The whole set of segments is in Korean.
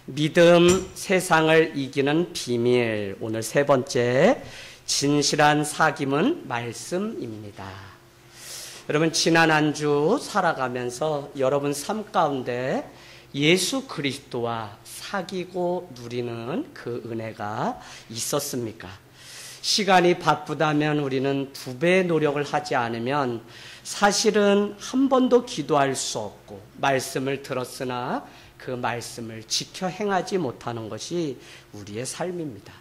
믿음 세상을 이기는 비밀. 오늘 세 번째, 진실한 사귐은 말씀입니다. 여러분, 지난 한 주 살아가면서 여러분 삶 가운데 예수 그리스도와 사귀고 누리는 그 은혜가 있었습니까? 시간이 바쁘다면 우리는 2배의 노력을 하지 않으면 사실은 한 번도 기도할 수 없고, 말씀을 들었으나 그 말씀을 지켜 행하지 못하는 것이 우리의 삶입니다.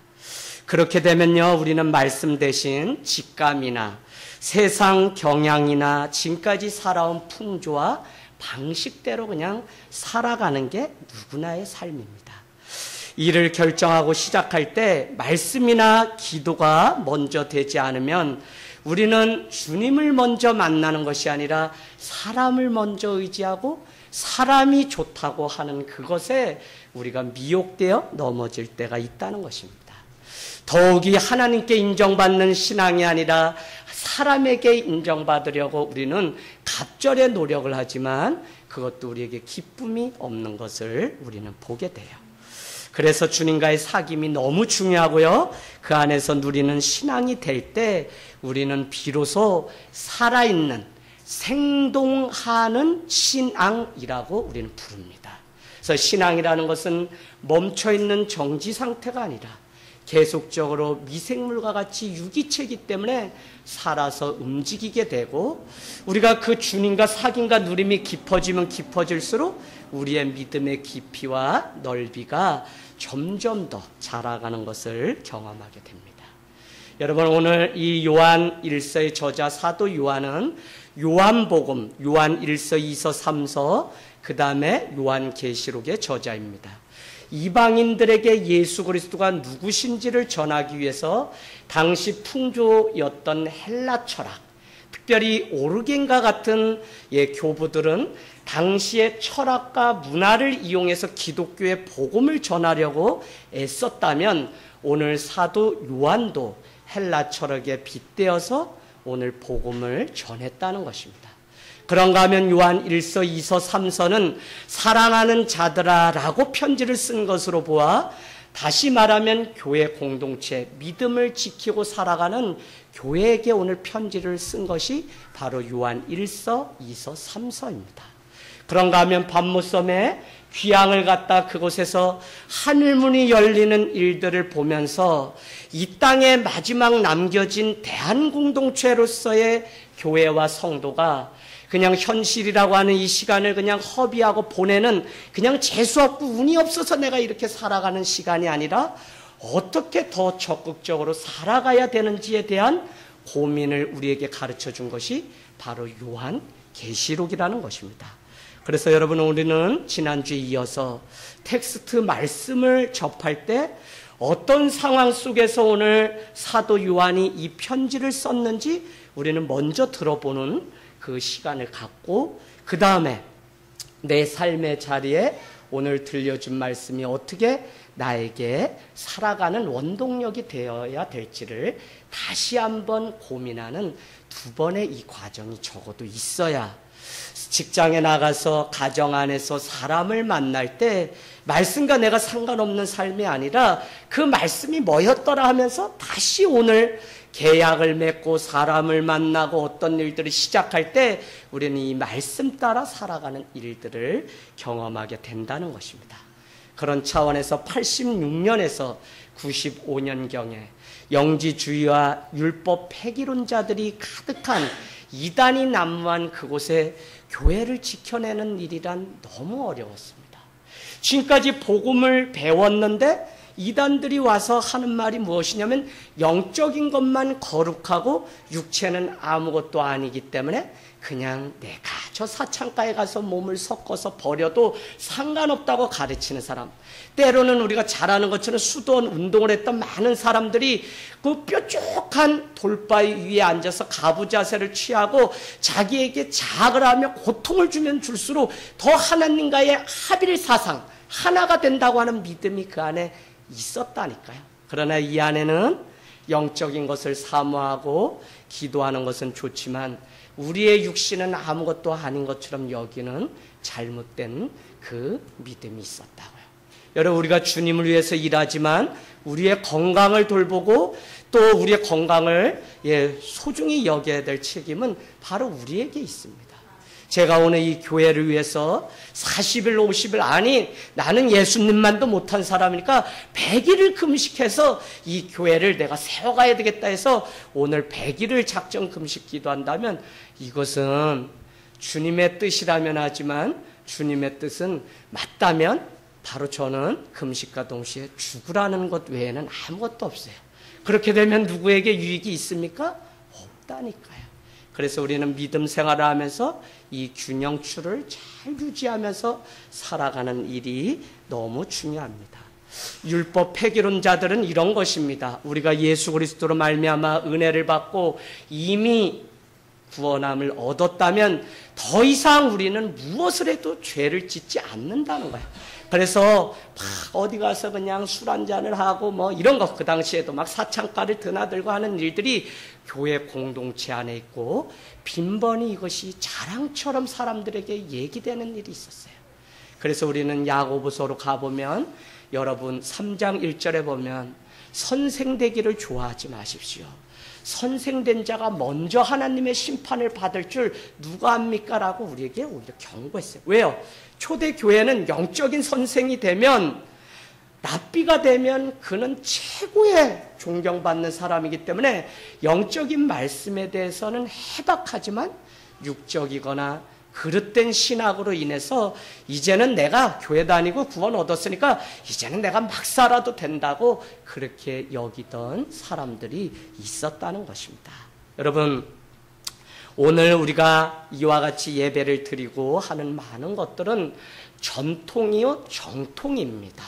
그렇게 되면요, 우리는 말씀 대신 직감이나 세상 경향이나 지금까지 살아온 풍조와 방식대로 그냥 살아가는 게 누구나의 삶입니다. 일을 결정하고 시작할 때 말씀이나 기도가 먼저 되지 않으면 우리는 주님을 먼저 만나는 것이 아니라 사람을 먼저 의지하고 사람이 좋다고 하는 그것에 우리가 미혹되어 넘어질 때가 있다는 것입니다. 더욱이 하나님께 인정받는 신앙이 아니라 사람에게 인정받으려고 우리는 갑절의 노력을 하지만 그것도 우리에게 기쁨이 없는 것을 우리는 보게 돼요. 그래서 주님과의 사귐이 너무 중요하고요. 그 안에서 누리는 신앙이 될 때 우리는 비로소 살아있는 생동하는 신앙이라고 우리는 부릅니다. 그래서 신앙이라는 것은 멈춰있는 정지 상태가 아니라 계속적으로 미생물과 같이 유기체이기 때문에 살아서 움직이게 되고, 우리가 그 주님과 사귐과 누림이 깊어지면 깊어질수록 우리의 믿음의 깊이와 넓이가 점점 더 자라가는 것을 경험하게 됩니다. 여러분, 오늘 이 요한 1서의 저자 사도 요한은 요한복음, 요한 1서, 2서, 3서, 그 다음에 요한계시록의 저자입니다. 이방인들에게 예수 그리스도가 누구신지를 전하기 위해서 당시 풍조였던 헬라 철학, 특별히 오르겐과 같은 교부들은 당시의 철학과 문화를 이용해서 기독교의 복음을 전하려고 애썼다면 오늘 사도 요한도 헬라 철학에 빗대어서 오늘 복음을 전했다는 것입니다. 그런가 하면 요한 1서, 2서, 3서는 사랑하는 자들아 라고 편지를 쓴 것으로 보아 다시 말하면 교회 공동체, 믿음을 지키고 살아가는 교회에게 오늘 편지를 쓴 것이 바로 요한 1서, 2서, 3서입니다. 그런가 하면 밤무섬에 귀향을 갔다 그곳에서 하늘문이 열리는 일들을 보면서 이 땅에 마지막 남겨진 대한공동체로서의 교회와 성도가 그냥 현실이라고 하는 이 시간을 그냥 허비하고 보내는, 그냥 재수없고 운이 없어서 내가 이렇게 살아가는 시간이 아니라 어떻게 더 적극적으로 살아가야 되는지에 대한 고민을 우리에게 가르쳐 준 것이 바로 요한계시록이라는 것입니다. 그래서 여러분, 우리는 지난주에 이어서 텍스트 말씀을 접할 때 어떤 상황 속에서 오늘 사도 요한이 이 편지를 썼는지 우리는 먼저 들어보는 그 시간을 갖고, 그 다음에 내 삶의 자리에 오늘 들려준 말씀이 어떻게 나에게 살아가는 원동력이 되어야 될지를 다시 한번 고민하는 2번의 이 과정이 적어도 있어야, 직장에 나가서 가정 안에서 사람을 만날 때 말씀과 내가 상관없는 삶이 아니라 그 말씀이 뭐였더라 하면서 다시 오늘 계약을 맺고 사람을 만나고 어떤 일들을 시작할 때 우리는 이 말씀 따라 살아가는 일들을 경험하게 된다는 것입니다. 그런 차원에서 86년에서 95년경에 영지주의와 율법 폐기론자들이 가득한 이단이 난무한 그곳에 교회를 지켜내는 일이란 너무 어려웠습니다. 지금까지 복음을 배웠는데 이단들이 와서 하는 말이 무엇이냐면 영적인 것만 거룩하고 육체는 아무것도 아니기 때문에 그냥 내가 저 사창가에 가서 몸을 섞어서 버려도 상관없다고 가르치는 사람, 때로는 우리가 잘 아는 것처럼 수도원 운동을 했던 많은 사람들이 그 뾰족한 돌바위 위에 앉아서 가부 자세를 취하고 자기에게 자학을 하며 고통을 주면 줄수록 더 하나님과의 합일 사상, 하나가 된다고 하는 믿음이 그 안에 있었다니까요. 그러나 이 안에는 영적인 것을 사모하고 기도하는 것은 좋지만 우리의 육신은 아무것도 아닌 것처럼 여기는 잘못된 그 믿음이 있었다고요. 여러분, 우리가 주님을 위해서 일하지만 우리의 건강을 돌보고 또 우리의 건강을 소중히 여겨야 될 책임은 바로 우리에게 있습니다. 제가 오늘 이 교회를 위해서 40일, 50일, 아니 나는 예수님만도 못한 사람이니까 100일을 금식해서 이 교회를 내가 세워가야 되겠다 해서 오늘 100일을 작정 금식 기도한다면 이것은 주님의 뜻이라면 하지만 주님의 뜻은 맞다면 바로 저는 금식과 동시에 죽으라는 것 외에는 아무것도 없어요. 그렇게 되면 누구에게 유익이 있습니까? 없다니까요. 그래서 우리는 믿음 생활을 하면서 이 균형추를 잘 유지하면서 살아가는 일이 너무 중요합니다. 율법 폐기론자들은 이런 것입니다. 우리가 예수 그리스도로 말미암아 은혜를 받고 이미 구원함을 얻었다면 더 이상 우리는 무엇을 해도 죄를 짓지 않는다는 거예요. 그래서 막 어디 가서 그냥 술 한잔을 하고 뭐 이런 거, 그 당시에도 막 사창가를 드나들고 하는 일들이 교회 공동체 안에 있고 빈번히 이것이 자랑처럼 사람들에게 얘기되는 일이 있었어요. 그래서 우리는 야고보서로 가보면 여러분 3장 1절에 보면 선생되기를 좋아하지 마십시오. 선생된 자가 먼저 하나님의 심판을 받을 줄 누가 압니까? 라고 우리에게 오히려 경고했어요. 왜요? 초대교회는 영적인 선생이 되면, 랍비가 되면 그는 최고의 존경받는 사람이기 때문에 영적인 말씀에 대해서는 해박하지만 육적이거나 그릇된 신학으로 인해서 이제는 내가 교회 다니고 구원 얻었으니까 이제는 내가 막 살아도 된다고 그렇게 여기던 사람들이 있었다는 것입니다. 여러분, 오늘 우리가 이와 같이 예배를 드리고 하는 많은 것들은 전통이요 정통입니다.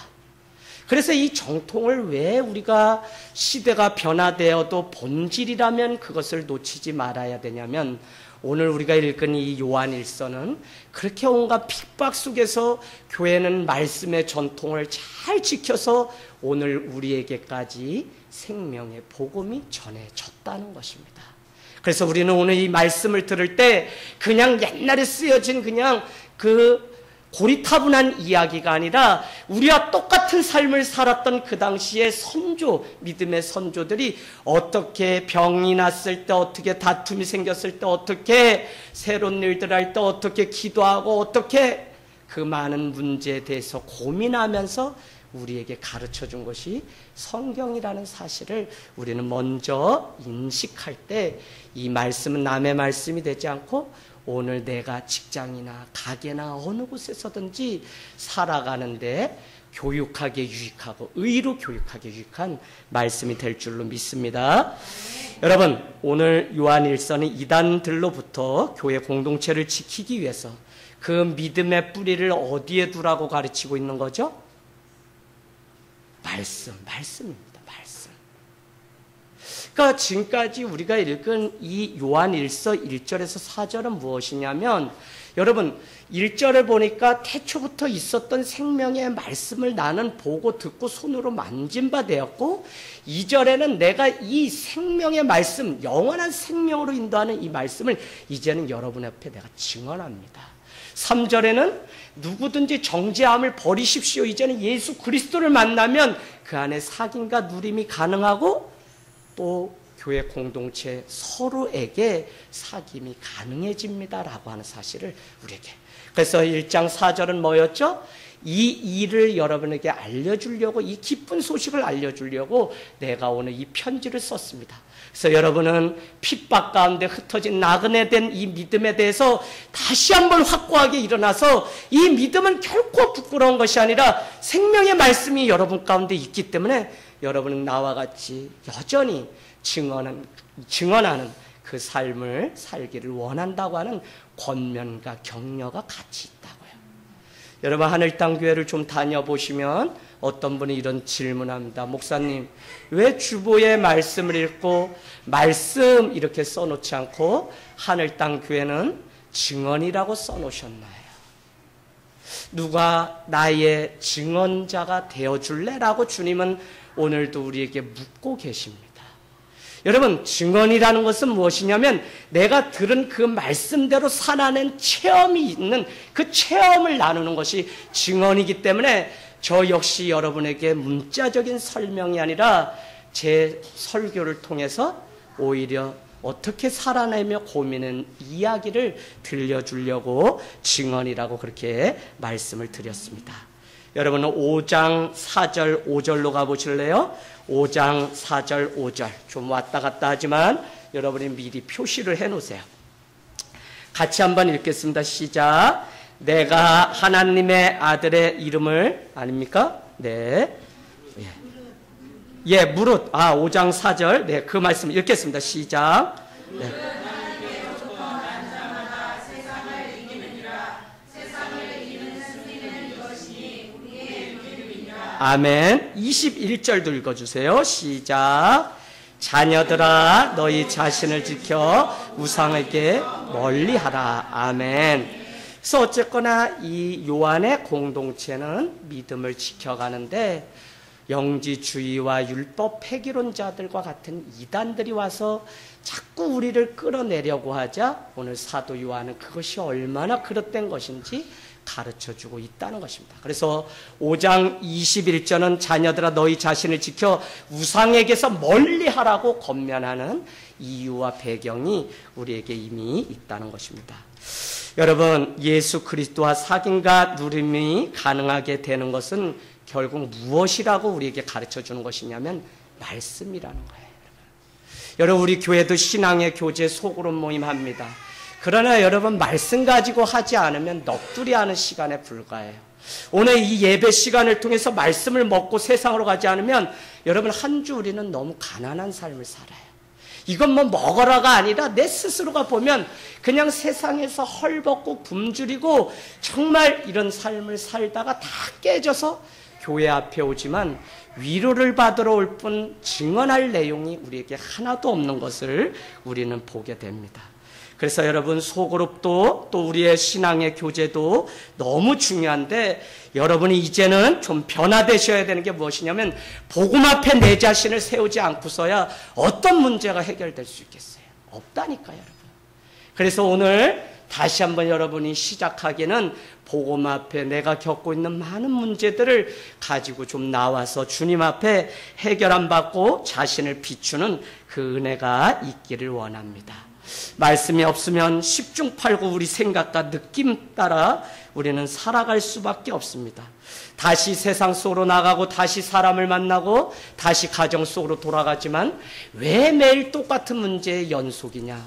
그래서 이 정통을 왜 우리가 시대가 변화되어도 본질이라면 그것을 놓치지 말아야 되냐면, 오늘 우리가 읽은 이 요한일서는 그렇게 온갖 핍박 속에서 교회는 말씀의 전통을 잘 지켜서 오늘 우리에게까지 생명의 복음이 전해졌다는 것입니다. 그래서 우리는 오늘 이 말씀을 들을 때 그냥 옛날에 쓰여진 그냥 그 고리타분한 이야기가 아니라 우리와 똑같은 삶을 살았던 그 당시의 선조, 믿음의 선조들이 어떻게 병이 났을 때, 어떻게 다툼이 생겼을 때, 어떻게 새로운 일들 할 때, 어떻게 기도하고, 어떻게 그 많은 문제에 대해서 고민하면서 우리에게 가르쳐 준 것이 성경이라는 사실을 우리는 먼저 인식할 때 이 말씀은 남의 말씀이 되지 않고 오늘 내가 직장이나 가게나 어느 곳에서든지 살아가는데 교육하게 유익하고 의로 교육하게 유익한 말씀이 될 줄로 믿습니다. 여러분, 오늘 요한일서는 이단들로부터 교회 공동체를 지키기 위해서 그 믿음의 뿌리를 어디에 두라고 가르치고 있는 거죠? 말씀입니다. 말씀. 그러니까 지금까지 우리가 읽은 이 요한일서 1절에서 4절은 무엇이냐면, 여러분 1절을 보니까 태초부터 있었던 생명의 말씀을 나는 보고 듣고 손으로 만진 바 되었고, 2절에는 내가 이 생명의 말씀, 영원한 생명으로 인도하는 이 말씀을 이제는 여러분 앞에 내가 증언합니다. 3절에는 누구든지 정죄함을 버리십시오. 이제는 예수 그리스도를 만나면 그 안에 사귐과 누림이 가능하고 또 교회 공동체 서로에게 사귐이 가능해집니다라고 하는 사실을 우리에게. 그래서 1장 4절은 뭐였죠? 이 일을 여러분에게 알려주려고, 이 기쁜 소식을 알려주려고 내가 오늘 이 편지를 썼습니다. 그래서 여러분은 핍박 가운데 흩어진 나그네 된 이 믿음에 대해서 다시 한번 확고하게 일어나서, 이 믿음은 결코 부끄러운 것이 아니라 생명의 말씀이 여러분 가운데 있기 때문에 여러분은 나와 같이 여전히 증언하는 그 삶을 살기를 원한다고 하는 권면과 격려가 같이 있다고요. 여러분, 하늘땅교회를 좀 다녀보시면 어떤 분이 이런 질문합니다. 목사님, 왜 주보의 말씀을 읽고 말씀 이렇게 써놓지 않고 하늘땅교회는 증언이라고 써놓으셨나요? 누가 나의 증언자가 되어줄래? 라고 주님은 오늘도 우리에게 묻고 계십니다. 여러분, 증언이라는 것은 무엇이냐면 내가 들은 그 말씀대로 살아낸 체험이 있는 그 체험을 나누는 것이 증언이기 때문에 저 역시 여러분에게 문자적인 설명이 아니라 제 설교를 통해서 오히려 어떻게 살아내며 고민은 이야기를 들려주려고 증언이라고 그렇게 말씀을 드렸습니다. 여러분은 5장 4절 5절로 가보실래요? 5장 4절 5절 좀 왔다 갔다 하지만 여러분이 미리 표시를 해놓으세요. 같이 한번 읽겠습니다. 시작. 내가 하나님의 아들의 이름을 아닙니까? 네. 예, 무릇. 5장 4절. 네, 그 말씀 읽겠습니다. 시작. 네. 아멘. 21절도 읽어주세요. 시작. 자녀들아 너희 자신을 지켜 우상에게 멀리하라. 아멘. 그래서 어쨌거나 이 요한의 공동체는 믿음을 지켜가는데 영지주의와 율법 폐기론자들과 같은 이단들이 와서 자꾸 우리를 끌어내려고 하자 오늘 사도 요한은 그것이 얼마나 그릇된 것인지 가르쳐주고 있다는 것입니다. 그래서 5장 21절은 자녀들아 너희 자신을 지켜 우상에게서 멀리하라고 권면하는 이유와 배경이 우리에게 이미 있다는 것입니다. 여러분, 예수 그리스도와 사귐과 누림이 가능하게 되는 것은 결국 무엇이라고 우리에게 가르쳐주는 것이냐면 말씀이라는 거예요. 여러분, 우리 교회도 신앙의 교제 소그룹 모임합니다. 그러나 여러분, 말씀 가지고 하지 않으면 넋두리하는 시간에 불과해요. 오늘 이 예배 시간을 통해서 말씀을 먹고 세상으로 가지 않으면 여러분, 한 주 우리는 너무 가난한 삶을 살아요. 이건 뭐 먹어라가 아니라 내 스스로가 보면 그냥 세상에서 헐벗고 굶주리고 정말 이런 삶을 살다가 다 깨져서 교회 앞에 오지만 위로를 받으러 올 뿐 증언할 내용이 우리에게 하나도 없는 것을 우리는 보게 됩니다. 그래서 여러분, 소그룹도 또 우리의 신앙의 교제도 너무 중요한데 여러분이 이제는 좀 변화되셔야 되는 게 무엇이냐면 복음 앞에 내 자신을 세우지 않고서야 어떤 문제가 해결될 수 있겠어요? 없다니까요, 여러분. 그래서 오늘 다시 한번 여러분이 시작하기는 복음 앞에 내가 겪고 있는 많은 문제들을 가지고 좀 나와서 주님 앞에 해결 안 받고 자신을 비추는 그 은혜가 있기를 원합니다. 말씀이 없으면 10중 8구 우리 생각과 느낌 따라 우리는 살아갈 수밖에 없습니다. 다시 세상 속으로 나가고 다시 사람을 만나고 다시 가정 속으로 돌아가지만 왜 매일 똑같은 문제의 연속이냐?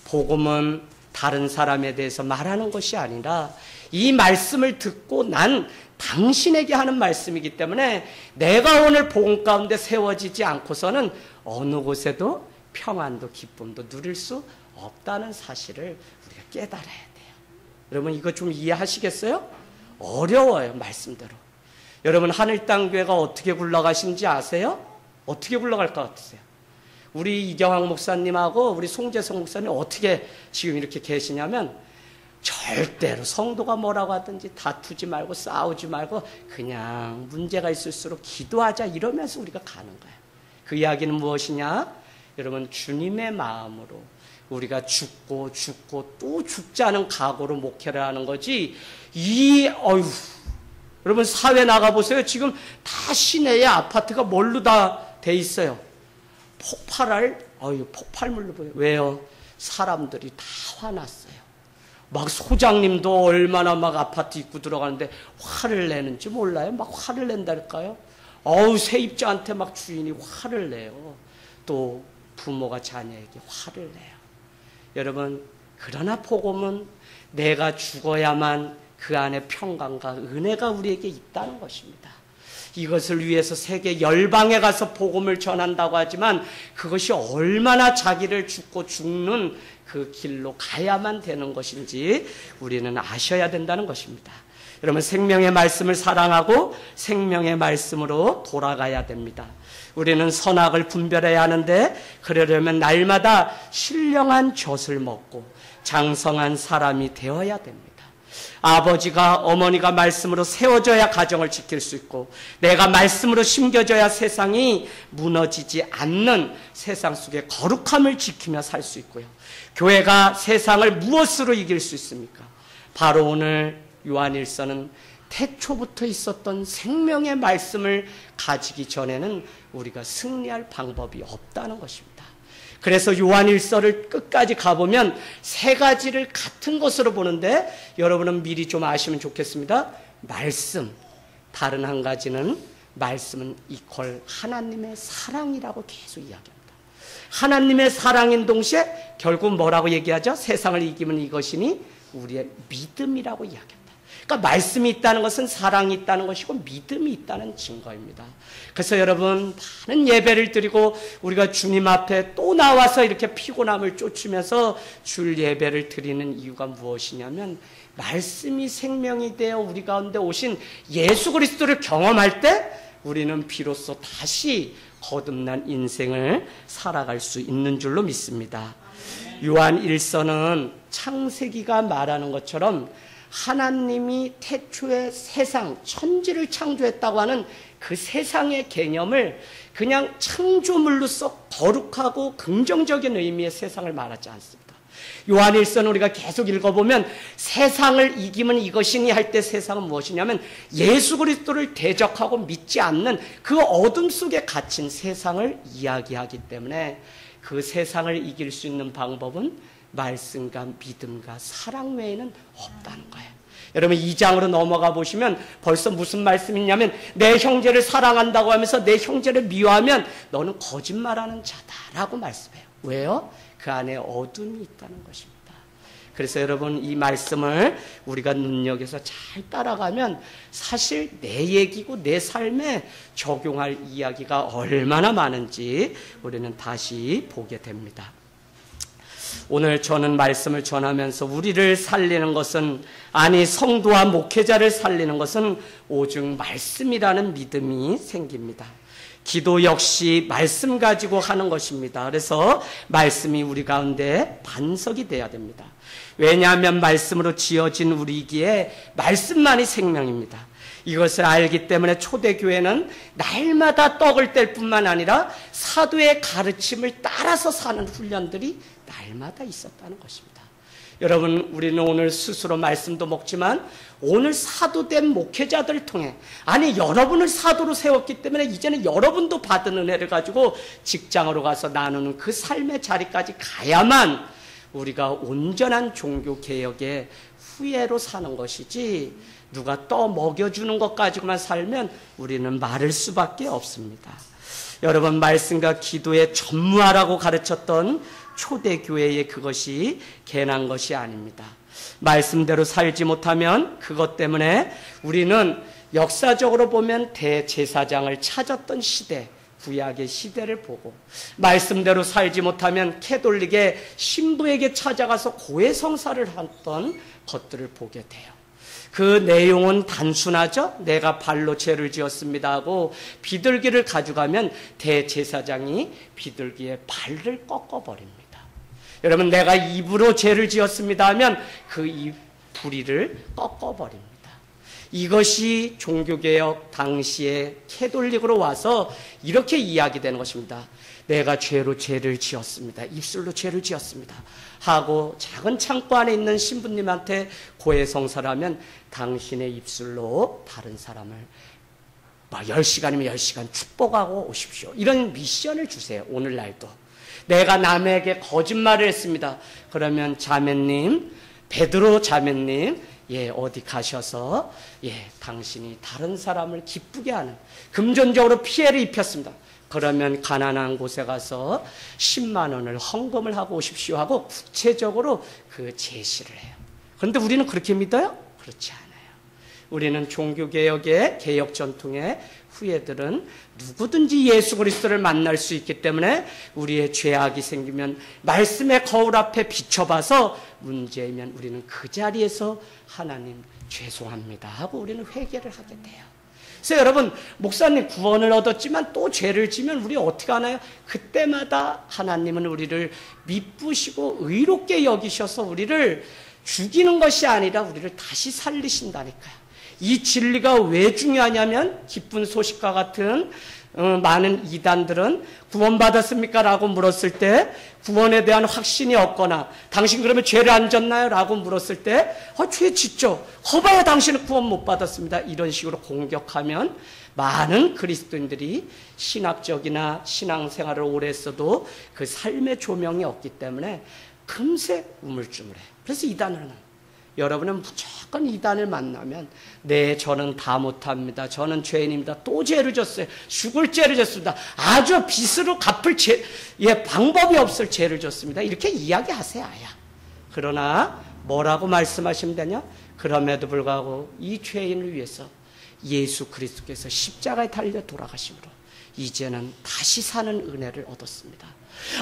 복음은 다른 사람에 대해서 말하는 것이 아니라 이 말씀을 듣고 난 당신에게 하는 말씀이기 때문에 내가 오늘 복음 가운데 세워지지 않고서는 어느 곳에도 평안도 기쁨도 누릴 수 없다는 사실을 우리가 깨달아야 돼요. 여러분, 이거 좀 이해하시겠어요? 어려워요, 말씀대로. 여러분, 하늘땅교회가 어떻게 굴러가시는지 아세요? 어떻게 굴러갈 것 같으세요? 우리 이경학 목사님하고 우리 송재성 목사님 어떻게 지금 이렇게 계시냐면 절대로 성도가 뭐라고 하든지 다투지 말고 싸우지 말고 그냥 문제가 있을수록 기도하자 이러면서 우리가 가는 거예요. 그 이야기는 무엇이냐? 여러분, 주님의 마음으로 우리가 죽고 또 죽자는 각오로 목회를 하는 거지. 여러분, 사회 나가보세요. 지금 다 시내에 아파트가 뭘로 다 돼 있어요? 폭발물로 보여요. 왜요? 사람들이 다 화났어요. 막 소장님도 얼마나 막 아파트 입구 들어가는데 화를 내는지 몰라요? 막 화를 낸달까요? 세입자한테 막 주인이 화를 내요. 또 부모가 자녀에게 화를 내요. 여러분, 그러나 복음은 내가 죽어야만 그 안에 평강과 은혜가 우리에게 있다는 것입니다. 이것을 위해서 세계 열방에 가서 복음을 전한다고 하지만 그것이 얼마나 자기를 죽고 죽는 그 길로 가야만 되는 것인지 우리는 아셔야 된다는 것입니다. 여러분, 생명의 말씀을 사랑하고 생명의 말씀으로 돌아가야 됩니다. 우리는 선악을 분별해야 하는데 그러려면 날마다 신령한 젖을 먹고 장성한 사람이 되어야 됩니다. 아버지가 어머니가 말씀으로 세워져야 가정을 지킬 수 있고 내가 말씀으로 심겨져야 세상이 무너지지 않는 세상 속의 거룩함을 지키며 살 수 있고요. 교회가 세상을 무엇으로 이길 수 있습니까? 바로 오늘 요한일서는 태초부터 있었던 생명의 말씀을 가지기 전에는 우리가 승리할 방법이 없다는 것입니다. 그래서 요한일서를 끝까지 가보면 세 가지를 같은 것으로 보는데 여러분은 미리 좀 아시면 좋겠습니다. 말씀, 다른 한 가지는 말씀은 이퀄 하나님의 사랑이라고 계속 이야기합니다. 하나님의 사랑인 동시에 결국 뭐라고 얘기하죠? 세상을 이기면 이것이니 우리의 믿음이라고 이야기합니다. 그러니까 말씀이 있다는 것은 사랑이 있다는 것이고 믿음이 있다는 증거입니다. 그래서 여러분 많은 예배를 드리고 우리가 주님 앞에 또 나와서 이렇게 피곤함을 쫓으면서 줄 예배를 드리는 이유가 무엇이냐면 말씀이 생명이 되어 우리 가운데 오신 예수 그리스도를 경험할 때 우리는 비로소 다시 거듭난 인생을 살아갈 수 있는 줄로 믿습니다. 요한 1서는 창세기가 말하는 것처럼 하나님이 태초에 세상, 천지를 창조했다고 하는 그 세상의 개념을 그냥 창조물로서 거룩하고 긍정적인 의미의 세상을 말하지 않습니다. 요한일서는 우리가 계속 읽어보면 세상을 이기면 이것이니 할 때 세상은 무엇이냐면 예수 그리스도를 대적하고 믿지 않는 그 어둠 속에 갇힌 세상을 이야기하기 때문에 그 세상을 이길 수 있는 방법은 말씀과 믿음과 사랑 외에는 없다는 거예요. 여러분 2장으로 넘어가 보시면 벌써 무슨 말씀이 있냐면 내 형제를 사랑한다고 하면서 내 형제를 미워하면 너는 거짓말하는 자다라고 말씀해요. 왜요? 그 안에 어둠이 있다는 것입니다. 그래서 여러분 이 말씀을 우리가 눈여겨서 잘 따라가면 사실 내 얘기고 내 삶에 적용할 이야기가 얼마나 많은지 우리는 다시 보게 됩니다. 오늘 저는 말씀을 전하면서 우리를 살리는 것은 아니 성도와 목회자를 살리는 것은 오직 말씀이라는 믿음이 생깁니다. 기도 역시 말씀 가지고 하는 것입니다. 그래서 말씀이 우리 가운데 반석이 돼야 됩니다. 왜냐하면 말씀으로 지어진 우리기에 말씀만이 생명입니다. 이것을 알기 때문에 초대교회는 날마다 떡을 뗄 뿐만 아니라 사도의 가르침을 따라서 사는 훈련들이 날마다 있었다는 것입니다. 여러분 우리는 오늘 스스로 말씀도 먹지만 오늘 사도된 목회자들을 통해 아니 여러분을 사도로 세웠기 때문에 이제는 여러분도 받은 은혜를 가지고 직장으로 가서 나누는 그 삶의 자리까지 가야만 우리가 온전한 종교개혁의 후예로 사는 것이지 누가 떠 먹여주는 것 가지고만 살면 우리는 마를 수밖에 없습니다. 여러분 말씀과 기도에 전무하라고 가르쳤던 초대교회의 그것이 괜한 것이 아닙니다. 말씀대로 살지 못하면 그것 때문에 우리는 역사적으로 보면 대제사장을 찾았던 시대, 구약의 시대를 보고 말씀대로 살지 못하면 캐톨릭의 신부에게 찾아가서 고해성사를 했던 것들을 보게 돼요. 그 내용은 단순하죠. 내가 발로 죄를 지었습니다 하고 비둘기를 가져가면 대제사장이 비둘기의 발을 꺾어버립니다. 여러분 내가 입으로 죄를 지었습니다 하면 그 입 부리를 꺾어버립니다. 이것이 종교개혁 당시에 캐톨릭으로 와서 이렇게 이야기되는 것입니다. 내가 죄로 죄를 지었습니다. 입술로 죄를 지었습니다. 하고 작은 창고 안에 있는 신부님한테 고해성사를 하면 당신의 입술로 다른 사람을 10시간이면 10시간 축복하고 오십시오. 이런 미션을 주세요. 오늘날도. 내가 남에게 거짓말을 했습니다. 그러면 자매님, 베드로 자매님, 어디 가셔서 당신이 다른 사람을 기쁘게 하는 금전적으로 피해를 입혔습니다. 그러면 가난한 곳에 가서 10만 원을 헌금을 하고 오십시오 하고 구체적으로 그 제시를 해요. 그런데 우리는 그렇게 믿어요? 그렇지 않아요. 우리는 종교개혁의 개혁 전통의 후예들은 누구든지 예수 그리스도를 만날 수 있기 때문에 우리의 죄악이 생기면 말씀의 거울 앞에 비춰봐서 문제이면 우리는 그 자리에서 하나님 죄송합니다 하고 우리는 회개를 하게 돼요. 그래서 여러분 목사님 구원을 얻었지만 또 죄를 지면 우리 어떻게 하나요? 그때마다 하나님은 우리를 미쁘시고 의롭게 여기셔서 우리를 죽이는 것이 아니라 우리를 다시 살리신다니까요. 이 진리가 왜 중요하냐면 기쁜 소식과 같은 많은 이단들은 구원받았습니까? 라고 물었을 때 구원에 대한 확신이 없거나 당신 그러면 죄를 안 졌나요? 라고 물었을 때 죄 짓죠. 거봐야 당신은 구원 못 받았습니다. 이런 식으로 공격하면 많은 그리스도인들이 신학적이나 신앙생활을 오래 했어도 그 삶의 조명이 없기 때문에 금세 우물쭈물해. 그래서 이단은 여러분은 무조건 이단을 만나면 네, 저는 다 못합니다. 저는 죄인입니다. 또 죄를 졌어요. 죽을 죄를 졌습니다. 아주 빚으로 갚을 방법이 없을 죄를 졌습니다. 이렇게 이야기하세요. 그러나 뭐라고 말씀하시면 되냐? 그럼에도 불구하고 이 죄인을 위해서 예수 그리스도께서 십자가에 달려 돌아가심으로 이제는 다시 사는 은혜를 얻었습니다.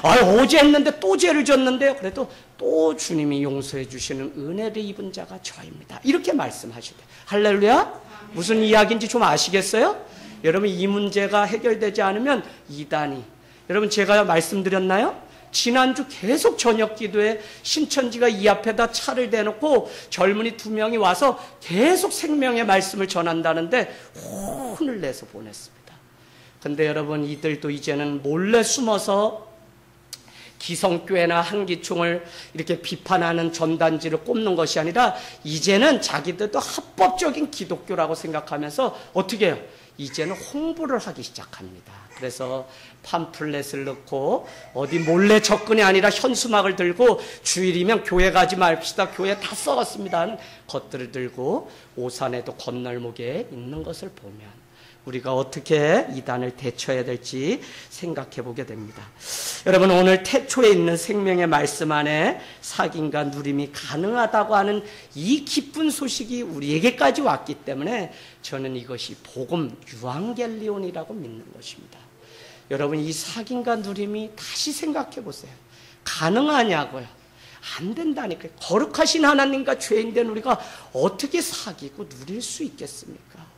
어제 했는데 또 죄를 졌는데요. 그래도 또 주님이 용서해 주시는 은혜를 입은 자가 저입니다. 이렇게 말씀하시대. 할렐루야. 무슨 이야기인지 좀 아시겠어요? 여러분 이 문제가 해결되지 않으면 이단이, 여러분 제가 말씀드렸나요? 지난주 계속 저녁 기도에 신천지가 이 앞에다 차를 대놓고 젊은이 2명이 와서 계속 생명의 말씀을 전한다는데 혼을 내서 보냈습니다. 근데 여러분 이들도 이제는 몰래 숨어서 기성교회나 한기총을 이렇게 비판하는 전단지를 꼽는 것이 아니라 이제는 자기들도 합법적인 기독교라고 생각하면서 어떻게 해요? 이제는 홍보를 하기 시작합니다. 그래서 팜플렛을 넣고 어디 몰래 접근이 아니라 현수막을 들고 주일이면 교회 가지 맙시다. 교회 다 썩었습니다 하는 것들을 들고 오산에도 건널목에 있는 것을 보면 우리가 어떻게 이단을 대처해야 될지 생각해 보게 됩니다. 여러분 오늘 태초에 있는 생명의 말씀 안에 사귐과 누림이 가능하다고 하는 이 기쁜 소식이 우리에게까지 왔기 때문에 저는 이것이 복음 유앙겔리온이라고 믿는 것입니다. 여러분 이 사귐과 누림이 다시 생각해 보세요. 가능하냐고요? 안 된다니까요. 거룩하신 하나님과 죄인된 우리가 어떻게 사귀고 누릴 수 있겠습니까?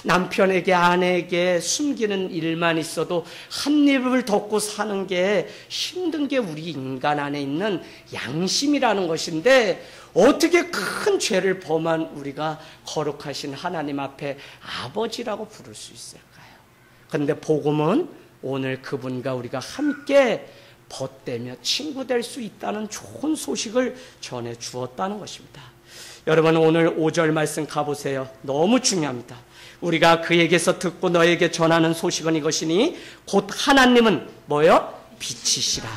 남편에게 아내에게 숨기는 일만 있어도 한 입을 덮고 사는 게 힘든 게 우리 인간 안에 있는 양심이라는 것인데 어떻게 큰 죄를 범한 우리가 거룩하신 하나님 앞에 아버지라고 부를 수 있을까요? 그런데 복음은 오늘 그분과 우리가 함께 벗되며 친구 될 수 있다는 좋은 소식을 전해 주었다는 것입니다. 여러분 오늘 5절 말씀 가보세요. 너무 중요합니다. 우리가 그에게서 듣고 너에게 전하는 소식은 이것이니 곧 하나님은 뭐요? 빛이시라.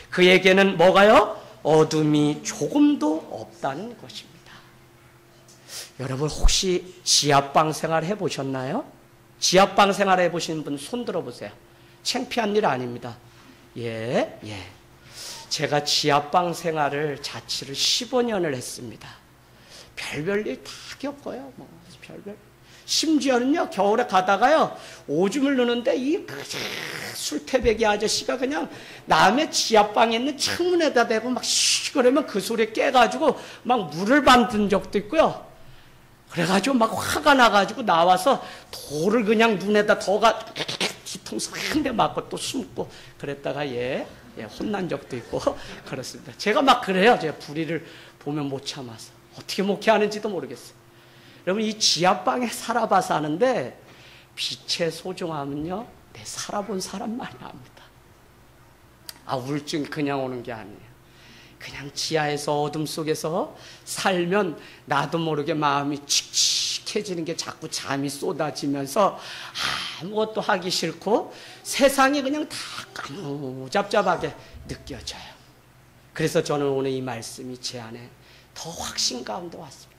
그에게는 뭐가요? 어둠이 조금도 없다는 것입니다. 여러분 혹시 지하방 생활 해보셨나요? 지하방 생활 해보신 분 손 들어보세요. 창피한 일 아닙니다. 예. 제가 지하방 생활을 자취를 15년을 했습니다. 별별 일 다 겪어요. 별별. 심지어는요 겨울에 가다가요 오줌을 누는데 이 술태배기 아저씨가 그냥 남의 지하방에 있는 창문에다 대고 막 그러면 그 소리에 깨가지고 막 물을 받은 적도 있고요. 그래가지고 막 화가 나가지고 나와서 돌을 그냥 눈에다 더가 뒤통수 한 대 맞고 또 숨고 그랬다가 혼난 적도 있고 그렇습니다. 제가 막 그래요. 제가 불의를 보면 못 참아서 어떻게 목회하는지도 모르겠어요. 여러분 이 지하방에 살아봐서 아는데 빛의 소중함은요 내 살아본 사람만이 압니다. 우울증이 그냥 오는 게 아니에요. 그냥 지하에서 어둠 속에서 살면 나도 모르게 마음이 칙칙해지는 게 자꾸 잠이 쏟아지면서 아무것도 하기 싫고 세상이 그냥 다 까무잡잡하게 느껴져요. 그래서 저는 오늘 이 말씀이 제 안에 더 확신 가운데 왔습니다.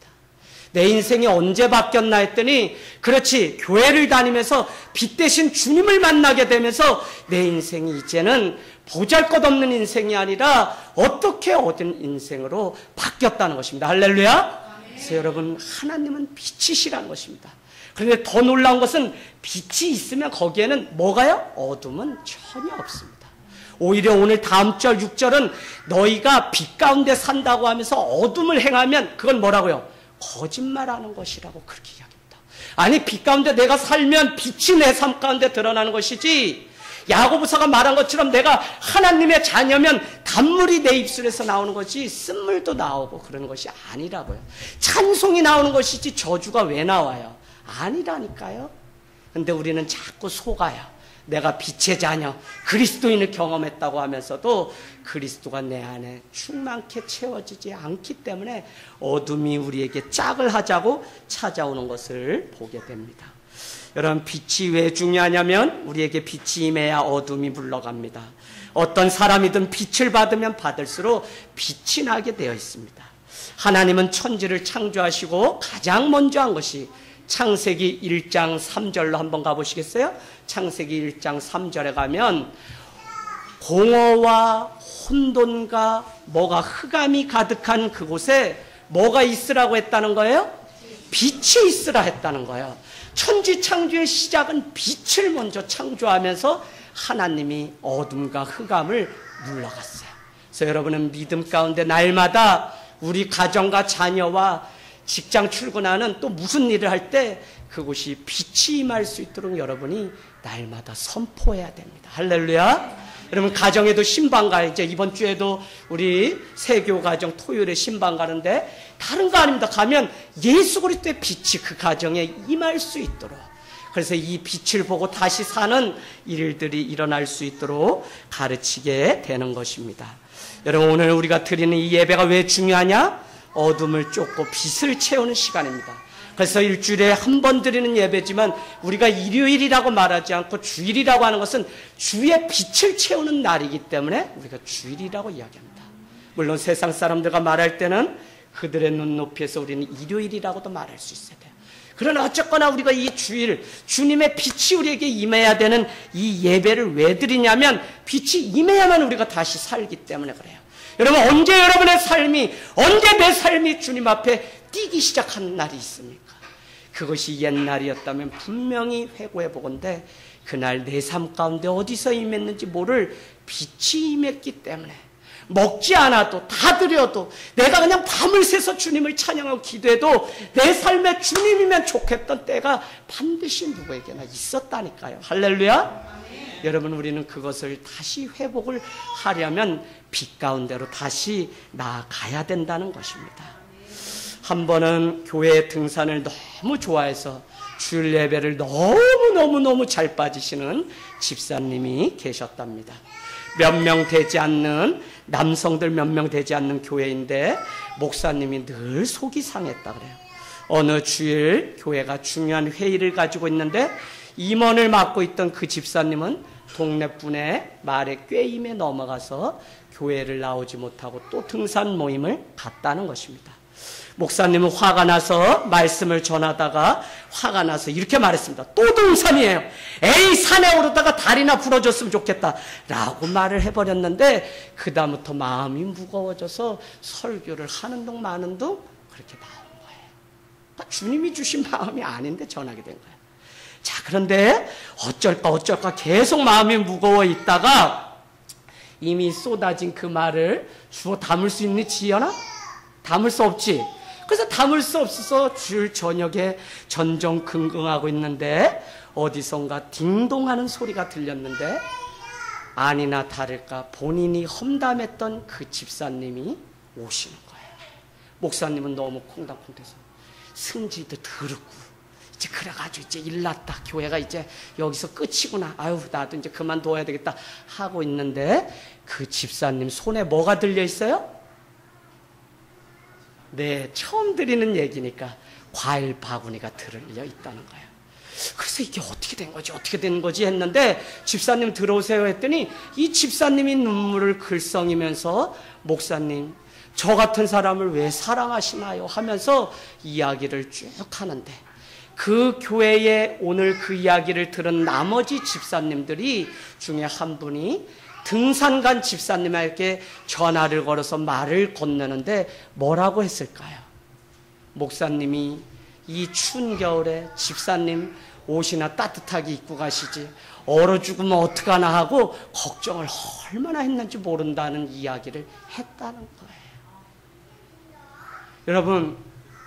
내 인생이 언제 바뀌었나 했더니 그렇지 교회를 다니면서 빛 대신 주님을 만나게 되면서 내 인생이 이제는 보잘것없는 인생이 아니라 어떻게 얻은 인생으로 바뀌었다는 것입니다. 할렐루야. 그래서 여러분 하나님은 빛이시라는 것입니다. 그런데 더 놀라운 것은 빛이 있으면 거기에는 뭐가요? 어둠은 전혀 없습니다. 오히려 오늘 다음 절 6절은 너희가 빛 가운데 산다고 하면서 어둠을 행하면 그건 뭐라고요? 거짓말하는 것이라고 그렇게 이야기합니다. 아니 빛 가운데 내가 살면 빛이 내 삶 가운데 드러나는 것이지 야고보서가 말한 것처럼 내가 하나님의 자녀면 단물이 내 입술에서 나오는 것이 쓴물도 나오고 그러는 것이 아니라고요. 찬송이 나오는 것이지 저주가 왜 나와요? 아니라니까요. 근데 우리는 자꾸 속아요. 내가 빛의 자녀, 그리스도인을 경험했다고 하면서도 그리스도가 내 안에 충만케 채워지지 않기 때문에 어둠이 우리에게 짝을 하자고 찾아오는 것을 보게 됩니다. 여러분, 빛이 왜 중요하냐면 우리에게 빛이 임해야 어둠이 물러갑니다. 어떤 사람이든 빛을 받으면 받을수록 빛이 나게 되어 있습니다. 하나님은 천지를 창조하시고 가장 먼저 한 것이 창세기 1장 3절로 한번 가보시겠어요? 창세기 1장 3절에 가면 공허와 혼돈과 뭐가 흑암이 가득한 그곳에 뭐가 있으라고 했다는 거예요? 빛이 있으라 했다는 거예요. 천지 창조의 시작은 빛을 먼저 창조하면서 하나님이 어둠과 흑암을 물러갔어요. 그래서 여러분은 믿음 가운데 날마다 우리 가정과 자녀와 직장 출근하는 또 무슨 일을 할 때 그곳이 빛이 임할 수 있도록 여러분이 날마다 선포해야 됩니다. 할렐루야. 여러분, 가정에도 신방 가요. 이제 이번 주에도 우리 세교 가정 토요일에 신방 가는데 다른 거 아닙니다. 가면 예수 그리스도의 빛이 그 가정에 임할 수 있도록, 그래서 이 빛을 보고 다시 사는 일들이 일어날 수 있도록 가르치게 되는 것입니다. 여러분, 오늘 우리가 드리는 이 예배가 왜 중요하냐? 어둠을 쫓고 빛을 채우는 시간입니다. 그래서 일주일에 한 번 드리는 예배지만 우리가 일요일이라고 말하지 않고 주일이라고 하는 것은 주의 빛을 채우는 날이기 때문에 우리가 주일이라고 이야기합니다. 물론 세상 사람들과 말할 때는 그들의 눈높이에서 우리는 일요일이라고도 말할 수 있어야 돼요. 그러나 어쨌거나 우리가 이 주일, 주님의 빛이 우리에게 임해야 되는 이 예배를 왜 드리냐면 빛이 임해야만 우리가 다시 살기 때문에 그래요. 여러분, 언제 여러분의 삶이, 언제 내 삶이 주님 앞에 뛰기 시작하는 날이 있습니까? 그것이 옛날이었다면 분명히 회고해 보건대 그날 내 삶 가운데 어디서 임했는지 모를 빛이 임했기 때문에 먹지 않아도 다 드려도 내가 그냥 밤을 새서 주님을 찬양하고 기도해도 내 삶에 주님이면 좋겠던 때가 반드시 누구에게나 있었다니까요. 할렐루야. 여러분, 우리는 그것을 다시 회복을 하려면 빛 가운데로 다시 나아가야 된다는 것입니다. 한 번은 교회 등산을 너무 좋아해서 주일 예배를 너무 잘 빠지시는 집사님이 계셨답니다. 몇 명 되지 않는, 남성들 몇 명 되지 않는 교회인데 목사님이 늘 속이 상했다 그래요. 어느 주일 교회가 중요한 회의를 가지고 있는데 임원을 맡고 있던 그 집사님은 동네분의 말에 꾀임에 넘어가서 교회를 나오지 못하고 또 등산 모임을 갔다는 것입니다. 목사님은 화가 나서 말씀을 전하다가 화가 나서 이렇게 말했습니다. 또 등산이에요. 에이, 산에 오르다가 다리나 부러졌으면 좋겠다 라고 말을 해버렸는데 그 다음부터 마음이 무거워져서 설교를 하는 둥 마는 둥 그렇게 나온 거예요. 그러니까 주님이 주신 마음이 아닌데 전하게 된 거예요. 자, 그런데 어쩔까 계속 마음이 무거워 있다가 이미 쏟아진 그 말을 주워 담을 수 있는 지연아? 담을 수 없지. 그래서 담을 수 없어서 주일 저녁에 전전긍긍하고 있는데 어디선가 딩동하는 소리가 들렸는데 아니나 다를까 본인이 험담했던 그 집사님이 오시는 거예요. 목사님은 너무 콩닥콩닥해서 승질도 더럽고 이제 그래가지고 이제 일났다. 교회가 이제 여기서 끝이구나. 아유, 나도 이제 그만둬야 되겠다 하고 있는데 그 집사님 손에 뭐가 들려 있어요? 네, 처음 드리는 얘기니까 과일 바구니가 들려 있다는 거예요. 그래서 이게 어떻게 된 거지 했는데 집사님 들어오세요 했더니 이 집사님이 눈물을 글썽이면서 목사님, 저 같은 사람을 왜 사랑하시나요? 하면서 이야기를 쭉 하는데 그 교회에 오늘 그 이야기를 들은 나머지 집사님들이 중에 한 분이 등산 간 집사님에게 전화를 걸어서 말을 건네는데 뭐라고 했을까요? 목사님이 이 추운 겨울에 집사님 옷이나 따뜻하게 입고 가시지 얼어 죽으면 어떡하나 하고 걱정을 얼마나 했는지 모른다는 이야기를 했다는 거예요. 여러분,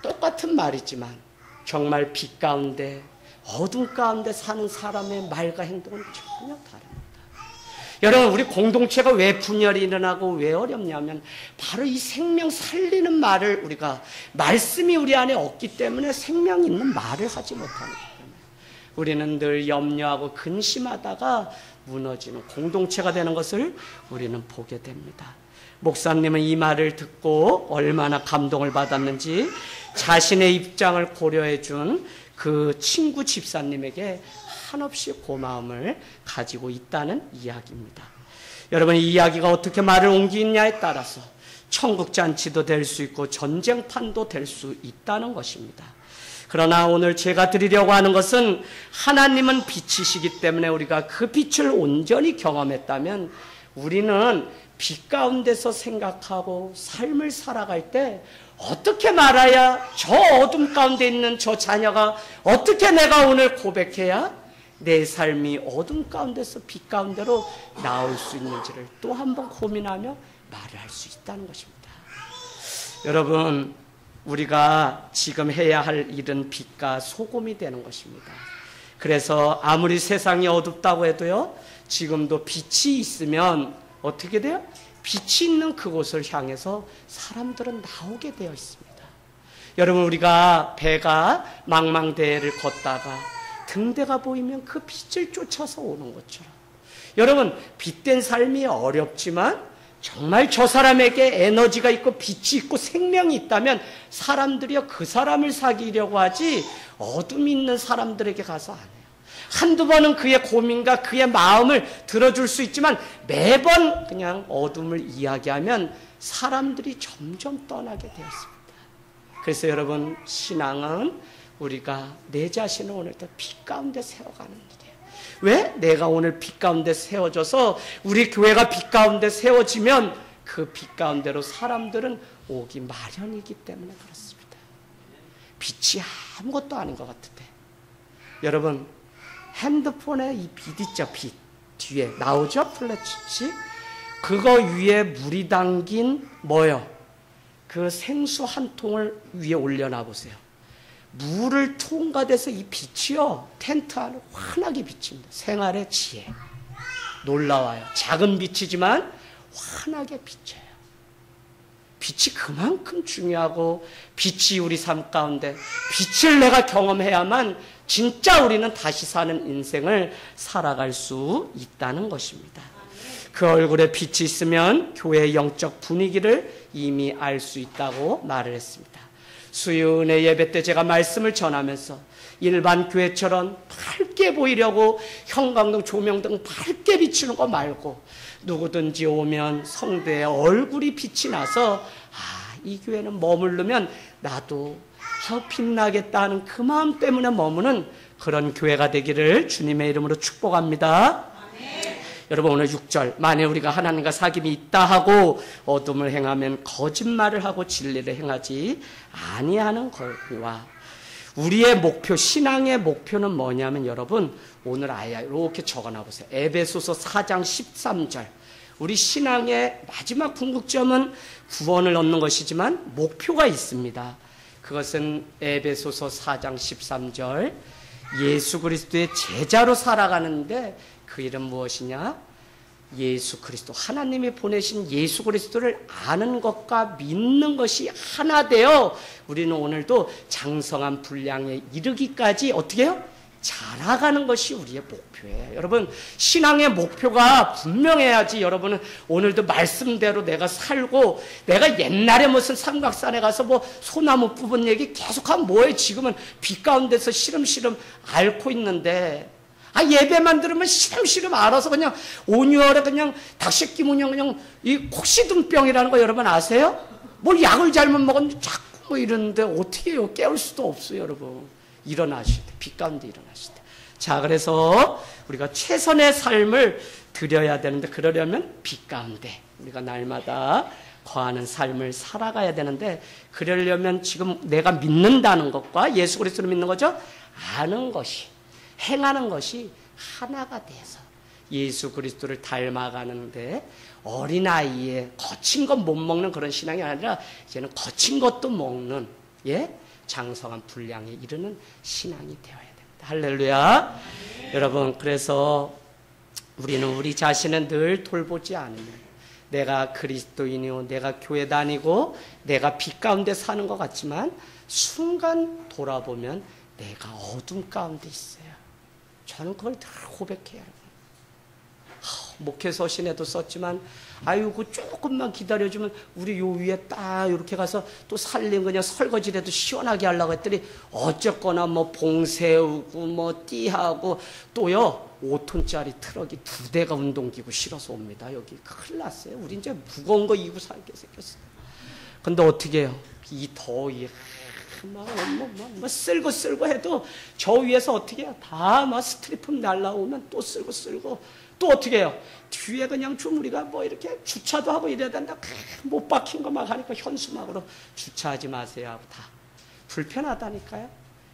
똑같은 말이지만 정말 빛 가운데 어둠 가운데 사는 사람의 말과 행동은 전혀 다릅니다. 여러분, 우리 공동체가 왜 분열이 일어나고 왜 어렵냐면 바로 이 생명 살리는 말을 우리가 말씀이 우리 안에 없기 때문에 생명 있는 말을 하지 못하는 거예요. 우리는 늘 염려하고 근심하다가 무너지는 공동체가 되는 것을 우리는 보게 됩니다. 목사님은 이 말을 듣고 얼마나 감동을 받았는지 자신의 입장을 고려해 준 그 친구 집사님에게 한없이 고마움을 가지고 있다는 이야기입니다. 여러분, 이 이야기가 어떻게 말을 옮기느냐에 따라서 천국잔치도 될 수 있고 전쟁판도 될 수 있다는 것입니다. 그러나 오늘 제가 드리려고 하는 것은 하나님은 빛이시기 때문에 우리가 그 빛을 온전히 경험했다면 우리는 빛 가운데서 생각하고 삶을 살아갈 때 어떻게 말해야 저 어둠 가운데 있는 저 자녀가 어떻게 내가 오늘 고백해야 내 삶이 어둠 가운데서 빛 가운데로 나올 수 있는지를 또 한 번 고민하며 말을 할 수 있다는 것입니다. 여러분, 우리가 지금 해야 할 일은 빛과 소금이 되는 것입니다. 그래서 아무리 세상이 어둡다고 해도요, 지금도 빛이 있으면 어떻게 돼요? 빛이 있는 그곳을 향해서 사람들은 나오게 되어 있습니다. 여러분, 우리가 배가 망망대해를 걷다가 등대가 보이면 그 빛을 쫓아서 오는 것처럼, 여러분, 빛된 삶이 어렵지만 정말 저 사람에게 에너지가 있고 빛이 있고 생명이 있다면 사람들이요 그 사람을 사귀려고 하지 어둠이 있는 사람들에게 가서 안 해요. 한두 번은 그의 고민과 그의 마음을 들어줄 수 있지만 매번 그냥 어둠을 이야기하면 사람들이 점점 떠나게 되었습니다. 그래서 여러분, 신앙은 우리가 내 자신을 오늘도 빛 가운데 세워가는 일이에요. 왜? 내가 오늘 빛 가운데 세워져서 우리 교회가 빛 가운데 세워지면 그 빛 가운데로 사람들은 오기 마련이기 때문에 그렇습니다. 빛이 아무것도 아닌 것 같은데, 여러분, 핸드폰에 이 빛 있죠? 빛 뒤에 나오죠? 플래시. 그거 위에 물이 담긴 뭐요? 그 생수 한 통을 위에 올려놔 보세요. 물을 통과돼서 이 빛이요 텐트 안을 환하게 비칩니다. 생활의 지혜, 놀라워요. 작은 빛이지만 환하게 비쳐요. 빛이 그만큼 중요하고, 빛이 우리 삶 가운데 빛을 내가 경험해야만 진짜 우리는 다시 사는 인생을 살아갈 수 있다는 것입니다. 그 얼굴에 빛이 있으면 교회의 영적 분위기를 이미 알 수 있다고 말을 했습니다. 수요일의 예배 때 제가 말씀을 전하면서 일반 교회처럼 밝게 보이려고 형광등, 조명등 밝게 비추는 거 말고 누구든지 오면 성도의 얼굴이 빛이 나서 이 교회는 머무르면 나도 빛나겠다 하는 그 마음 때문에 머무는 그런 교회가 되기를 주님의 이름으로 축복합니다. 여러분, 오늘 6절, 만일 우리가 하나님과 사귐이 있다 하고 어둠을 행하면 거짓말을 하고 진리를 행하지 아니하는 거니와, 우리의 목표, 신앙의 목표는 뭐냐면 여러분, 오늘 아예 이렇게 적어놔 보세요. 에베소서 4장 13절. 우리 신앙의 마지막 궁극점은 구원을 얻는 것이지만 목표가 있습니다. 그것은 에베소서 4장 13절, 예수 그리스도의 제자로 살아가는데 그 이름 무엇이냐? 예수 그리스도, 하나님이 보내신 예수 그리스도를 아는 것과 믿는 것이 하나 되어 우리는 오늘도 장성한 분량에 이르기까지 어떻게 해요? 자라가는 것이 우리의 목표예요. 여러분, 신앙의 목표가 분명해야지 여러분은 오늘도 말씀대로 내가 살고, 내가 옛날에 무슨 삼각산에 가서 뭐 소나무 뽑은 얘기 계속하면 뭐해? 지금은 빛 가운데서 시름시름 앓고 있는데, 예배만 들으면 시름시름 알아서 그냥 온유월에 그냥 닭새끼 문양 그냥 이 콕시등병이라는 거 여러분 아세요? 뭘 약을 잘못 먹었는데 자꾸 뭐 이러는데 어떻게 해요? 깨울 수도 없어요, 여러분. 일어나시되, 빛 가운데 일어나시되. 자, 그래서 우리가 최선의 삶을 드려야 되는데, 그러려면 빛 가운데 우리가 날마다 거하는 삶을 살아가야 되는데, 그러려면 지금 내가 믿는다는 것과 예수 그리스도를 믿는 거죠? 아는 것이, 행하는 것이 하나가 돼서 예수 그리스도를 닮아가는데, 어린아이의 거친 것 못 먹는 그런 신앙이 아니라 이제는 거친 것도 먹는, 장성한 분량에 이르는 신앙이 되어야 됩니다. 할렐루야. 여러분, 그래서 우리는 우리 자신을 늘 돌보지 않으면 내가 그리스도인이요, 내가 교회 다니고 내가 빛 가운데 사는 것 같지만 순간 돌아보면 내가 어둠 가운데 있어요. 저는 그걸 다 고백해요. 목회서신에도 썼지만 아이고 조금만 기다려주면 우리 요 위에 딱 이렇게 가서 또 살림 그냥 설거지라도 시원하게 하려고 했더니 어쨌거나 뭐 봉 세우고 뭐 띠하고 또요 5톤짜리 트럭이 2대가 운동기구 실어서 옵니다. 여기 큰일 났어요. 우리 이제 무거운 거 이고 살게 생겼어요. 근데 어떻게 해요? 이 더위에 막 쓸고 해도 저 위에서 어떻게 해요? 다 막 스트리폼 날라오면 또 쓸고 또 어떻게 해요? 뒤에 그냥 좀 우리가 뭐 이렇게 주차도 하고 이래야 된다. 못 박힌 거 막 하니까 현수막으로 주차하지 마세요 하고 다 불편하다니까요.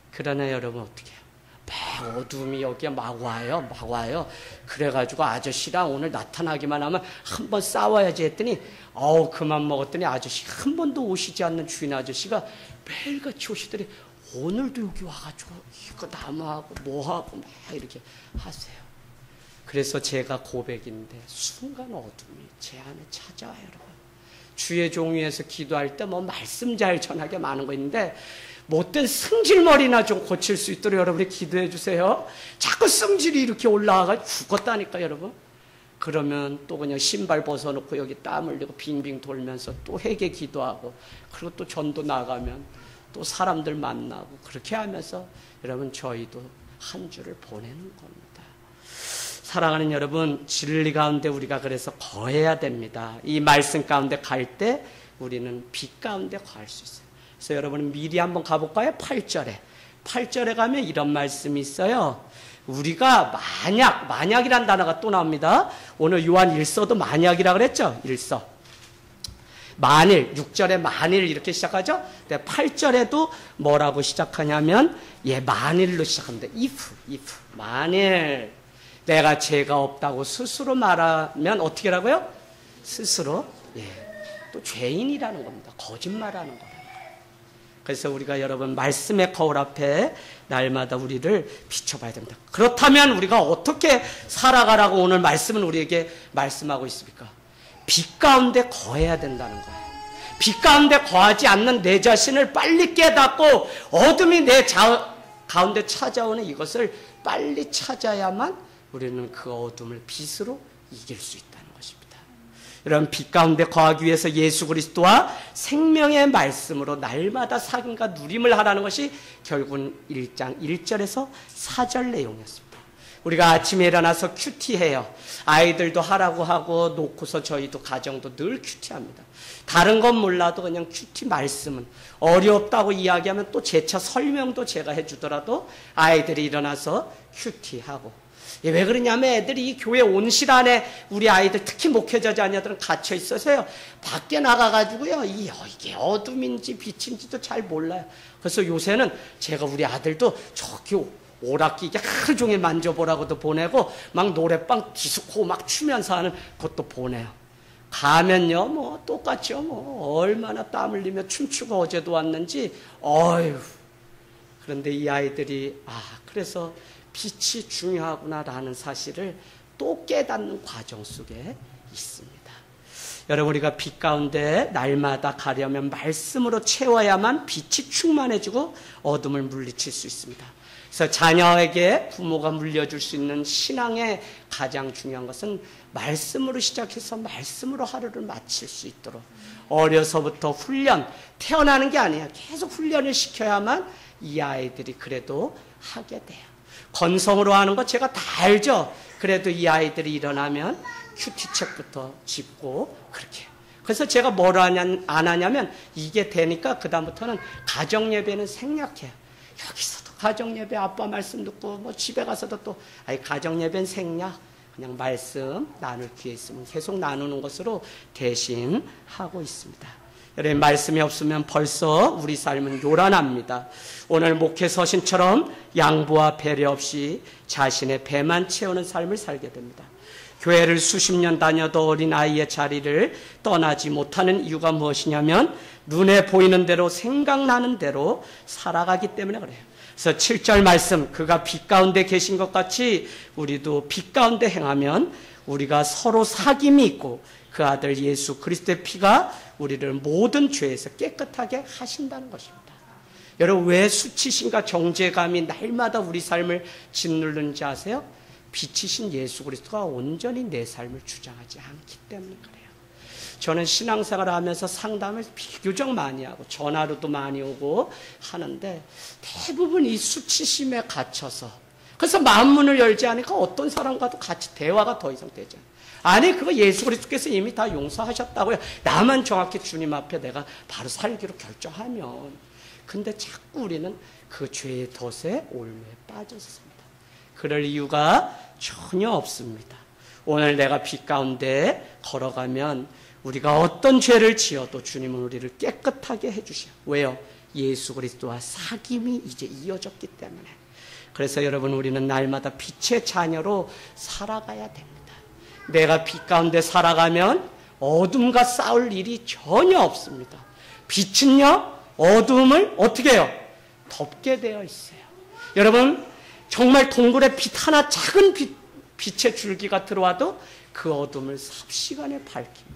그러나 여러분 어떻게 해요? 막 어둠이 여기에 막 와요. 그래가지고 아저씨랑 오늘 나타나기만 하면 한번 싸워야지 했더니 그만 먹었더니 아저씨 한 번도 오시지 않는 주인 아저씨가 매일같이 오시더니 오늘도 여기 와가지고 이거 나무하고 뭐하고 막 이렇게 하세요. 그래서 제가 고백인데 순간 어둠이 제 안에 찾아와요. 여러분 주의 종위에서 기도할 때 뭐 말씀 잘 전하게 많은 거 있는데 못된 승질머리나 좀 고칠 수 있도록 여러분이 기도해 주세요. 자꾸 승질이 이렇게 올라와가 죽었다니까 여러분. 그러면 또 그냥 신발 벗어놓고 여기 땀 흘리고 빙빙 돌면서 또 회개 기도하고 그리고 또 전도 나가면 또 사람들 만나고 그렇게 하면서 여러분 저희도 한 주를 보내는 겁니다. 사랑하는 여러분, 진리 가운데 우리가 그래서 거해야 됩니다. 이 말씀 가운데 갈 때 우리는 빛 가운데 거할 수 있어요. 그래서 여러분 미리 한번 가볼까요? 8절에 가면 이런 말씀이 있어요. 우리가 만약이란 단어가 또 나옵니다. 오늘 요한 1서도 만약이라 그랬죠? 1서. 만일, 6절에 만일 이렇게 시작하죠? 8절에도 뭐라고 시작하냐면 만일로 시작합니다. if. 만일 내가 죄가 없다고 스스로 말하면 어떻게 하라고요? 스스로 또 죄인이라는 겁니다. 거짓말하는 거라는 거예요. 그래서 우리가 여러분 말씀의 거울 앞에 날마다 우리를 비춰봐야 됩니다. 그렇다면 우리가 어떻게 살아가라고 오늘 말씀은 우리에게 말씀하고 있습니까? 빛 가운데 거해야 된다는 거예요. 빛 가운데 거하지 않는 내 자신을 빨리 깨닫고 어둠이 내 가운데 찾아오는 이것을 빨리 찾아야만 우리는 그 어둠을 빛으로 이길 수 있다는 것입니다. 여러분 빛 가운데 거하기 위해서 예수 그리스도와 생명의 말씀으로 날마다 사귐과 누림을 하라는 것이 결국은 1장 1절에서 4절 내용이었습니다. 우리가 아침에 일어나서 큐티해요. 아이들도 하라고 하고 놓고서 저희도 가정도 늘 큐티합니다. 다른 건 몰라도 그냥 큐티 말씀은 어렵다고 이야기하면 또 재차 설명도 제가 해주더라도 아이들이 일어나서 큐티하고 왜 그러냐면 애들이 교회 온실 안에 우리 아이들 특히 목회자 자녀들은 갇혀 있어서요. 밖에 나가가지고요. 이게 어둠인지 빛인지도 잘 몰라요. 그래서 요새는 제가 우리 아들도 저기 오락기 하루 종일 만져보라고도 보내고 막 노래방 디스코 막 추면서 하는 것도 보내요. 가면요 뭐 똑같죠. 뭐 얼마나 땀 흘리며 춤추고 어제도 왔는지 어휴. 그런데 이 아이들이 그래서 빛이 중요하구나라는 사실을 또 깨닫는 과정 속에 있습니다. 여러분 우리가 빛 가운데 날마다 가려면 말씀으로 채워야만 빛이 충만해지고 어둠을 물리칠 수 있습니다. 그래서 자녀에게 부모가 물려줄 수 있는 신앙의 가장 중요한 것은 말씀으로 시작해서 말씀으로 하루를 마칠 수 있도록 어려서부터 훈련, 태어나는 게 아니에요. 계속 훈련을 시켜야만 이 아이들이 그래도 하게 돼요. 건성으로 하는 거 제가 다 알죠. 그래도 이 아이들이 일어나면 큐티책부터 짚고 그렇게 해요. 그래서 제가 뭘 안 하냐면 이게 되니까 그 다음부터는 가정예배는 생략해요. 여기서도 가정예배 아빠 말씀 듣고 뭐 집에 가서도 또 가정예배는 생략. 그냥 말씀 나눌 기회 있으면 계속 나누는 것으로 대신 하고 있습니다. 여러분 말씀이 없으면 벌써 우리 삶은 요란합니다. 오늘 목회 서신처럼 양보와 배려 없이 자신의 배만 채우는 삶을 살게 됩니다. 교회를 수십 년 다녀도 어린아이의 자리를 떠나지 못하는 이유가 무엇이냐면 눈에 보이는 대로 생각나는 대로 살아가기 때문에 그래요. 그래서 7절 말씀, 그가 빛 가운데 계신 것 같이 우리도 빛 가운데 행하면 우리가 서로 사귐이 있고 그 아들 예수 그리스도의 피가 우리를 모든 죄에서 깨끗하게 하신다는 것입니다. 여러분, 왜 수치심과 정죄감이 날마다 우리 삶을 짓누르는지 아세요? 빛이신 예수 그리스도가 온전히 내 삶을 주장하지 않기 때문에 그래요. 저는 신앙생활을 하면서 상담을 비교적 많이 하고 전화로도 많이 오고 하는데 대부분 이 수치심에 갇혀서, 그래서 마음문을 열지 않으니까 어떤 사람과도 같이 대화가 더 이상 되지 않아요. 아니, 그거 예수 그리스도께서 이미 다 용서하셨다고요. 나만 정확히 주님 앞에 내가 바로 살기로 결정하면. 근데 자꾸 우리는 그 죄의 덫에 올무에 빠졌습니다. 그럴 이유가 전혀 없습니다. 오늘 내가 빛 가운데 걸어가면 우리가 어떤 죄를 지어도 주님은 우리를 깨끗하게 해주셔요. 왜요? 예수 그리스도와 사귐이 이제 이어졌기 때문에. 그래서 여러분, 우리는 날마다 빛의 자녀로 살아가야 됩니다. 내가 빛 가운데 살아가면 어둠과 싸울 일이 전혀 없습니다. 빛은요, 어둠을 어떻게 해요? 덮게 되어 있어요. 여러분, 정말 동굴에 빛 하나, 작은 빛의 줄기가 들어와도 그 어둠을 삽시간에 밝힙니다.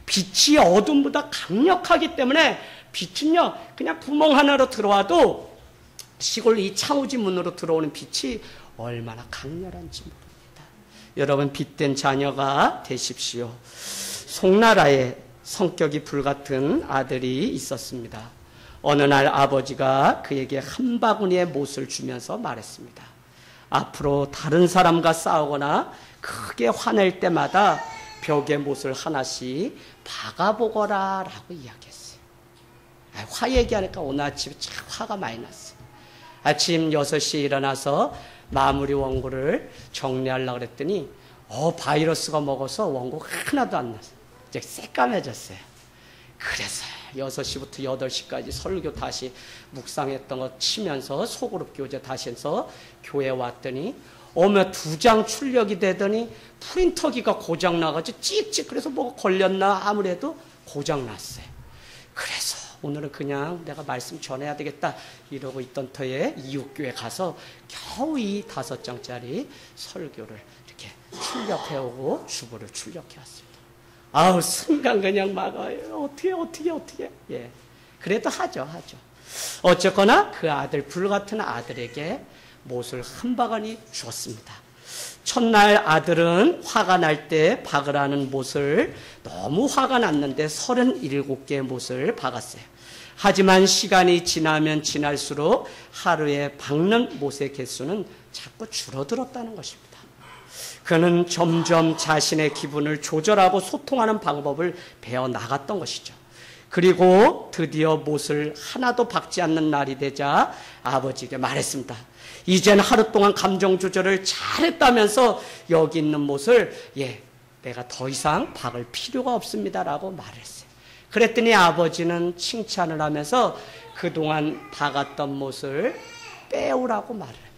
빛이 어둠보다 강력하기 때문에 빛은요, 그냥 구멍 하나로 들어와도 시골 이 창호지 문으로 들어오는 빛이 얼마나 강렬한지 모릅니다. 여러분, 빛된 자녀가 되십시오. 송나라에 성격이 불같은 아들이 있었습니다. 어느 날 아버지가 그에게 한 바구니의 못을 주면서 말했습니다. 앞으로 다른 사람과 싸우거나 크게 화낼 때마다 벽에 못을 하나씩 박아보거라 라고 이야기했어요. 화 얘기하니까 오늘 아침에 참 화가 많이 났어요. 아침 6시에 일어나서 마무리 원고를 정리하려고 그랬더니 바이러스가 먹어서 원고 하나도 안 났어요. 이제 새까매졌어요. 그래서 6시부터 8시까지 설교 다시 묵상했던 거 치면서 소그룹 교재 다시 해서 교회 왔더니 오면 2장 출력이 되더니 프린터기가 고장나가지고 찍찍, 그래서 뭐가 걸렸나 아무래도 고장났어요. 그래서 오늘은 그냥 내가 말씀 전해야 되겠다 이러고 있던 터에 이웃교회 가서 겨우 이 5장짜리 설교를 이렇게 출력해오고 주보를 출력해왔습니다. 아우, 순간 그냥 막아요. 어떻게. 예. 그래도 하죠. 어쨌거나 그 아들, 불같은 아들에게 못을 한 바가니 주었습니다. 첫날 아들은 화가 날 때 박으라는 못을 너무 화가 났는데 37개의 못을 박았어요. 하지만 시간이 지나면 지날수록 하루에 박는 못의 개수는 자꾸 줄어들었다는 것입니다. 그는 점점 자신의 기분을 조절하고 소통하는 방법을 배워나갔던 것이죠. 그리고 드디어 못을 하나도 박지 않는 날이 되자 아버지에게 말했습니다. 이젠 하루 동안 감정 조절을 잘했다면서 여기 있는 못을 내가 더 이상 박을 필요가 없습니다라고 말했어요. 그랬더니 아버지는 칭찬을 하면서 그동안 박았던 못을 빼오라고 말을 합니다.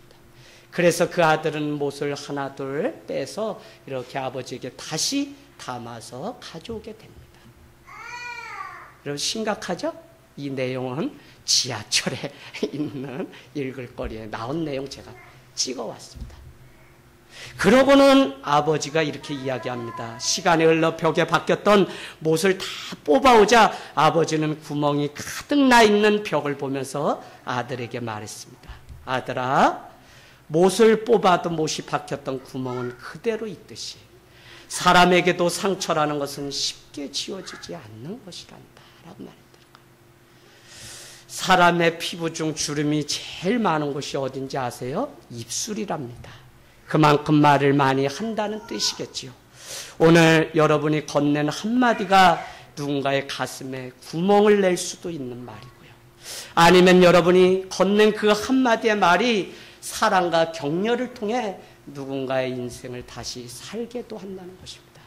그래서 그 아들은 못을 하나 둘 빼서 이렇게 아버지에게 다시 담아서 가져오게 됩니다. 여러분, 심각하죠? 이 내용은 지하철에 있는 읽을 거리에 나온 내용 제가 찍어왔습니다. 그러고는 아버지가 이렇게 이야기합니다. 시간이 흘러 벽에 박혔던 못을 다 뽑아오자 아버지는 구멍이 가득 나 있는 벽을 보면서 아들에게 말했습니다. 아들아, 못을 뽑아도 못이 박혔던 구멍은 그대로 있듯이 사람에게도 상처라는 것은 쉽게 지워지지 않는 것이란다 라고 말했다. 사람의 피부 중 주름이 제일 많은 곳이 어딘지 아세요? 입술이랍니다. 그만큼 말을 많이 한다는 뜻이겠지요. 오늘 여러분이 건넨 한마디가 누군가의 가슴에 구멍을 낼 수도 있는 말이고요. 아니면 여러분이 건넨 그 한마디의 말이 사랑과 격려를 통해 누군가의 인생을 다시 살게도 한다는 것입니다.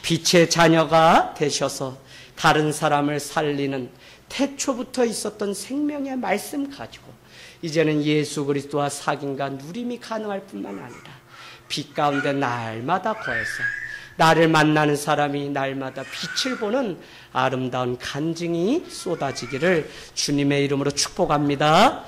빛의 자녀가 되셔서 다른 사람을 살리는 태초부터 있었던 생명의 말씀 가지고 이제는 예수 그리스도와 사귐과 누림이 가능할 뿐만 아니라 빛 가운데 날마다 거해서 나를 만나는 사람이 날마다 빛을 보는 아름다운 간증이 쏟아지기를 주님의 이름으로 축복합니다.